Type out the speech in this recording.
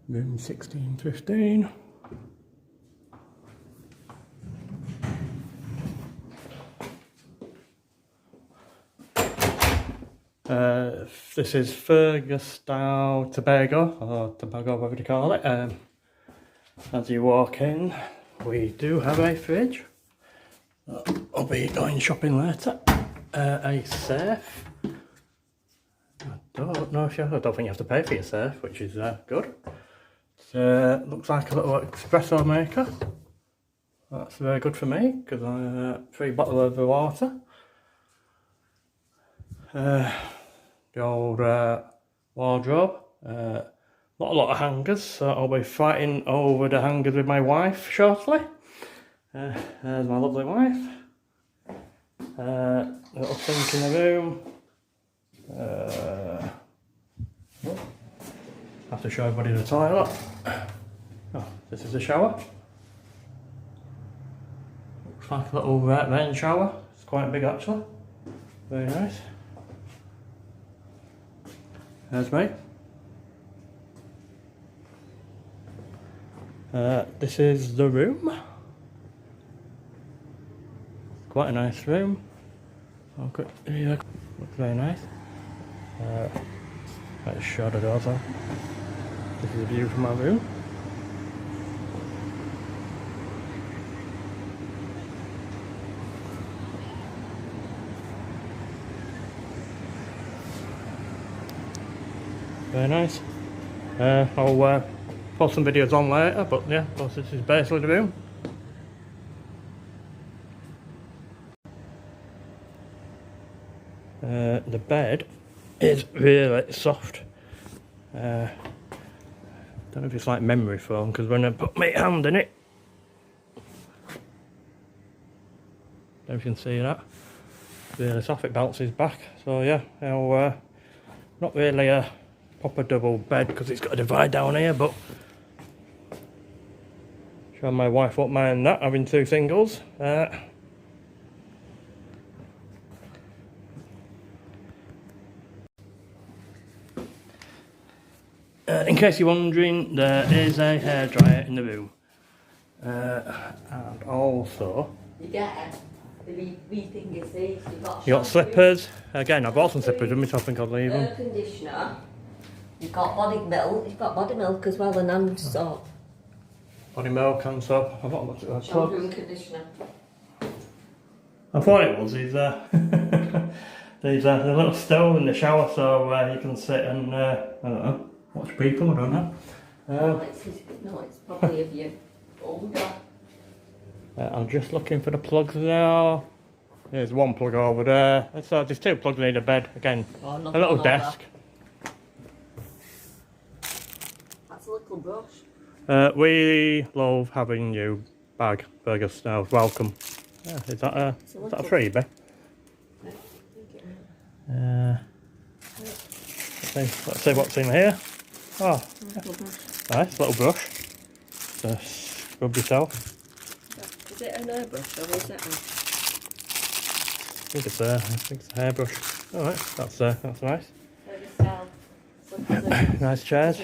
Room 1615. This is Fergus Style Tobago, or Tobago, whatever you call it. As you walk in, we do have a fridge. I'll be going shopping later. A safe. I don't think you have to pay for your safe, which is good. It looks like a little espresso maker. That's very good for me because I free bottle of water. The old wardrobe. Not a lot of hangers, so I'll be fighting over the hangers with my wife shortly. There's my lovely wife. Little sink in the room. Have to show everybody the toilet. Oh, this is the shower. Looks like a little rain shower. It's quite big actually. Very nice. There's me. This is the room. Quite a nice room. Okay, yeah, looks very nice. Let's show the doors on. This is the view from my room. Very nice. I'll post some videos on later, but yeah, this is basically the room. The bed is really soft. Don't know if it's like memory foam, because when I put my hand in it, don't know if you can see that, really soft, it bounces back. So yeah, I'll, not really a proper double bed because it's got a divide down here, but sure my wife won't mind that, having two singles. In case you're wondering, there is a hairdryer in the room. And also... You get the wee thing you see. You got slippers. Again, I bought some slippers with me, so I think I'll leave them. Air conditioner. You've got body milk. You've got body milk as well, and hand soap. Body milk and soap. I've got lots of Shampoo and conditioner. I thought it was these these the little stove in the shower, so you can sit and I don't know, watch people. I don't know. No, it's probably of you older. I'm just looking for the plugs now. There's one plug over there. So there's two plugs in the bed. Again, a little desk. That's a little brush. We love having you bag, Fergus Style. Welcome. Yeah, is that a freebie? Let's see what's in here. Oh, nice little brush. Just scrub yourself. Is it an airbrush or is it I think it's a hairbrush. Alright, that's nice. a... Nice chairs.